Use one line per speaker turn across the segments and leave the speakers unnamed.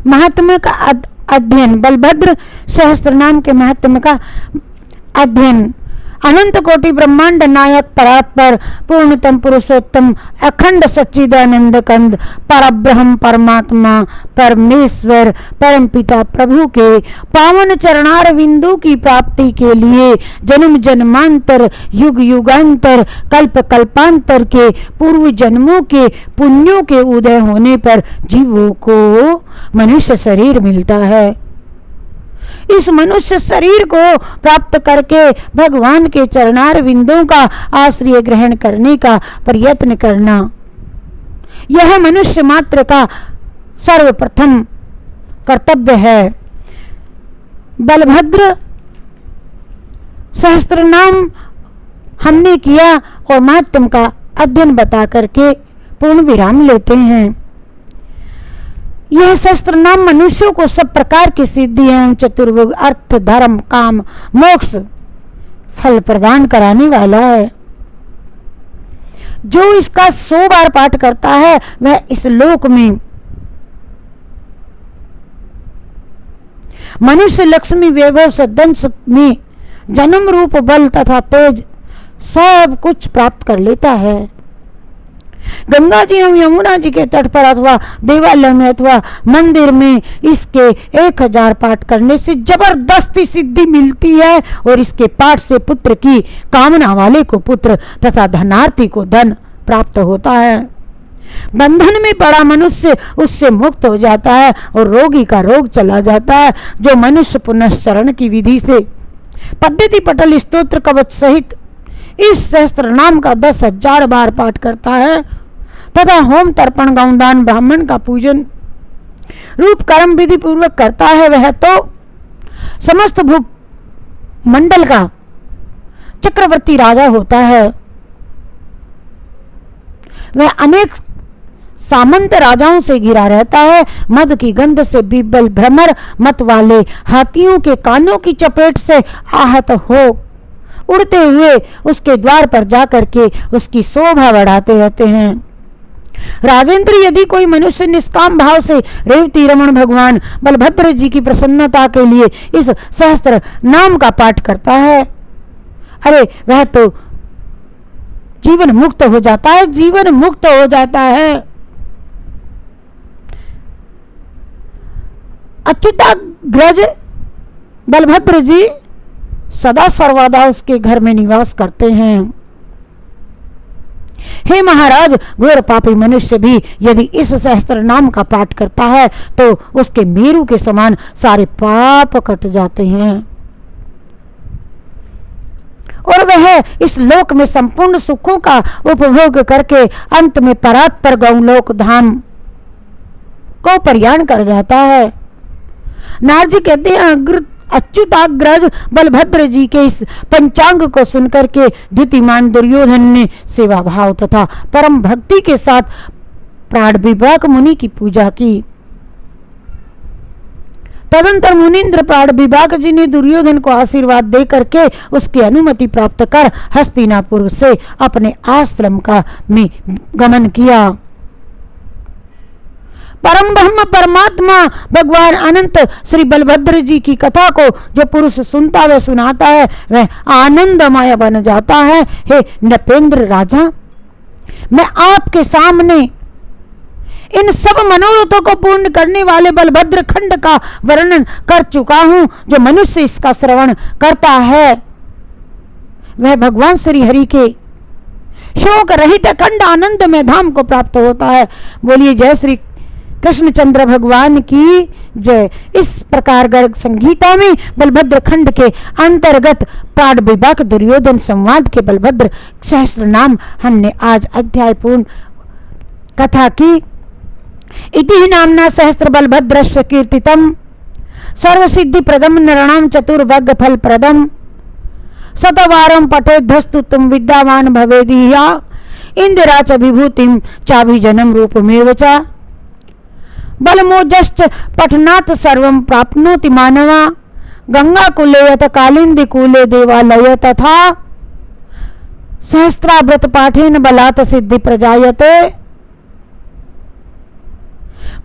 महात्म्य का अध्ययन, बलभद्र सहस्त्र नाम के महात्म्य का अध्ययन। अनंत कोटि ब्रह्मांड नायक परात्पर पूर्णतम पुरुषोत्तम अखंड सच्चिदानंद कंद परब्रह्म परमात्मा परमेश्वर परमपिता प्रभु के पावन चरणार बिंदु की प्राप्ति के लिए जन्म जन्मांतर युग युगांतर कल्प कल्पांतर के पूर्व जन्मों के पुण्यों के उदय होने पर जीवों को मनुष्य शरीर मिलता है। इस मनुष्य शरीर को प्राप्त करके भगवान के चरणार बिंदुओं का आश्रय ग्रहण करने का प्रयत्न करना, यह मनुष्य मात्र का सर्वप्रथम कर्तव्य है। बलभद्र सहस्त्र नाम हमने किया और महात्म्य का अध्ययन बता करके पूर्ण विराम लेते हैं। यह शस्त्र नाम मनुष्यों को सब प्रकार की सिद्धि एवं चतुर्भुज अर्थ धर्म काम मोक्ष फल प्रदान कराने वाला है। जो इसका 100 बार पाठ करता है वह इस लोक में मनुष्य लक्ष्मी वैभव सदंश में जन्म रूप बल तथा तेज सब कुछ प्राप्त कर लेता है। गंगा जी एवं यमुना जी के तट पर अथवा देवालय में अथवा मंदिर में इसके 1000 पाठ करने से जबरदस्ती सिद्धि मिलती है और इसके पाठ से पुत्र की कामना वाले को पुत्र तथा धनार्थी को धन प्राप्त होता है। बंधन में पड़ा मनुष्य उससे मुक्त हो जाता है और रोगी का रोग चला जाता है। जो मनुष्य पुनश्चरण की विधि से पद्धति पटल स्तोत्र कवच सहित इस सहस्त्र नाम का 10,000 बार पाठ करता है तथा होम तर्पण गौदान ब्राह्मण का पूजन रूप कर्म विधि पूर्वक करता है, वह तो समस्त भू मंडल का चक्रवर्ती राजा होता है। वह अनेक सामंत राजाओं से घिरा रहता है। मद की गंध से बीबल भ्रमर मत वाले हाथियों के कानों की चपेट से आहत हो उड़ते हुए उसके द्वार पर जाकर के उसकी शोभा बढ़ाते रहते हैं। राजेंद्र, यदि कोई मनुष्य निष्काम भाव से रेवती रमण भगवान बलभद्र जी की प्रसन्नता के लिए इस सहस्त्र नाम का पाठ करता है, अरे वह तो जीवन मुक्त हो जाता है, जीवन मुक्त हो जाता है। अच्युताग्रज बलभद्र जी सदा सर्वदा उसके घर में निवास करते हैं। हे महाराज, घोर पापी मनुष्य भी यदि इस सहस्त्र नाम का पाठ करता है तो उसके मेरु के समान सारे पाप कट जाते हैं और वह इस लोक में संपूर्ण सुखों का उपभोग करके अंत में परात्पर गौलोक धाम को प्रयाण कर जाता है। नारद जी कहते हैं, अच्युताग्रज बलभद्र जी के इस पंचांग को सुनकर के द्युतिमान दुर्योधन ने सेवा भाव तथा परम भक्ति के साथ प्राण विभाग मुनि की पूजा की। तदंतर मुनीन्द्र प्राण विभाग जी ने दुर्योधन को आशीर्वाद दे करके उसकी अनुमति प्राप्त कर हस्तिनापुर से अपने आश्रम का में गमन किया। परम ब्रह्म परमात्मा भगवान अनंत श्री बलभद्र जी की कथा को जो पुरुष सुनता व सुनाता है वह आनंदमय बन जाता है। हे नृपेंद्र राजा, मैं आपके सामने इन सब मनोरथों को पूर्ण करने वाले बलभद्र खंड का वर्णन कर चुका हूं। जो मनुष्य इसका श्रवण करता है वह भगवान श्री हरि के शोक रहित खंड आनंद में धाम को प्राप्त होता है। बोलिए जय श्री कृष्णचंद्र भगवान की जय। इस प्रकार गर्ग संगीता में बलभद्र खंड के अंतर्गत प्राण विभाग दुर्योधन संवाद के बलभद्र सहस्त्र नाम हमने आज अध्याय पूर्ण कथा की। इति नामना सहस्त्र बलभद्रस्य कीर्तितम सर्व सिद्धि प्रदम नरणाम चतुर्भग फल प्रदम शतवारम पठेद्धस्तु तुम विद्यावान भवेदिया इंदिरा च विभूतिम चाभिजनम रूपमेव च बलमोजश्च पठनात् सर्वं प्राप्नोति मानवा गंगा कुले यत कालिंदी कूले देवालय तथा सहस्त्राव्रत पाठेन बलात् सिद्धि प्रजायते।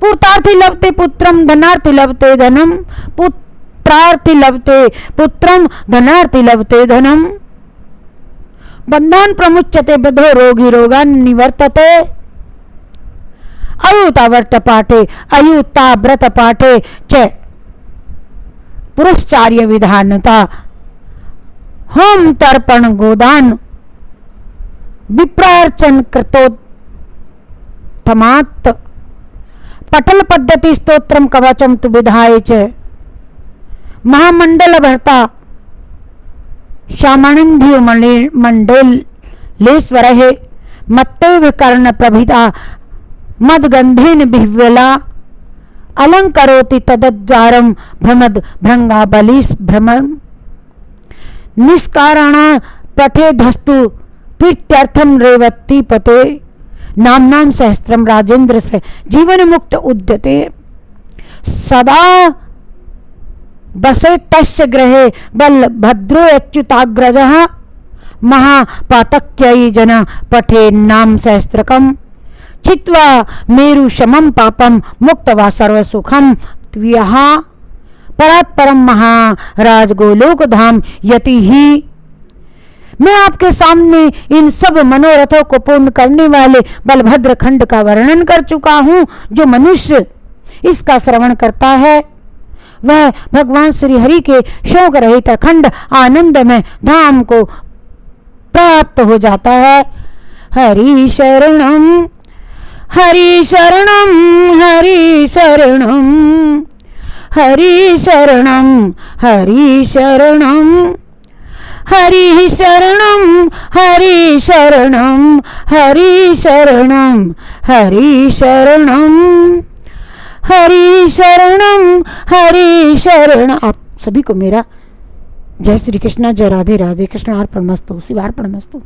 पुत्रार्थी लभते पुत्रम धनार्थी लभते धनम, पुत्रार्थी लभते पुत्रम धनार्थी लभते धनम। बंधान प्रमुच्यते बधो रोगी रोगान निवर्तते, अयुता व्रत पाठे अयुता व्रत पाठे च पुरस्चार्य विधानता, होम तर्पण गोदान विप्रार्चन कृतो तमात्, पटल पद्धति स्तोत्रम कवचम तु विधाय च, महामंडल भर्ता श्यामानंदी मंडलेश्वर है, मत्तेव कर्ण प्रभिता मदगंधेन बिह्वला, अलंकरोति तदद्वारम भ्रमद भृंगा बलिस भ्रमण, निष्कारणा पठे धस्तु प्रीत्यर्थम रेवती पते, नाम नाम सहस्त्रम राजेंद्र से जीवन मुक्त उद्यते, सदा बसे तस्य ग्रहे बल भद्रो अच्युताग्रजः, महापातक्ययी जना पठे नाम सहस्त्रकम, चित्वा मेरु शमम पापम मुक्तवा सर्व सुखम त्वयः, परात् परम महाराज गोलोक धाम यति ही। मैं आपके सामने इन सब मनोरथों को पूर्ण करने वाले बलभद्र खंड का वर्णन कर चुका हूं। जो मनुष्य इसका श्रवण करता है वह भगवान श्री हरि के शोक रहित अखंड आनंदमय धाम को प्राप्त हो जाता है। हरि शरणम हरि शरणम हरि शरणम हरि शरणम हरि शरणम हरि शरणम हरि शरणम हरि शरणम हरि शरणम हरि शरणम हरि शरण। आप सभी को मेरा जय श्री कृष्ण, जय राधे राधे, कृष्णार्पणमस्तु, शिवार्पणमस्तु।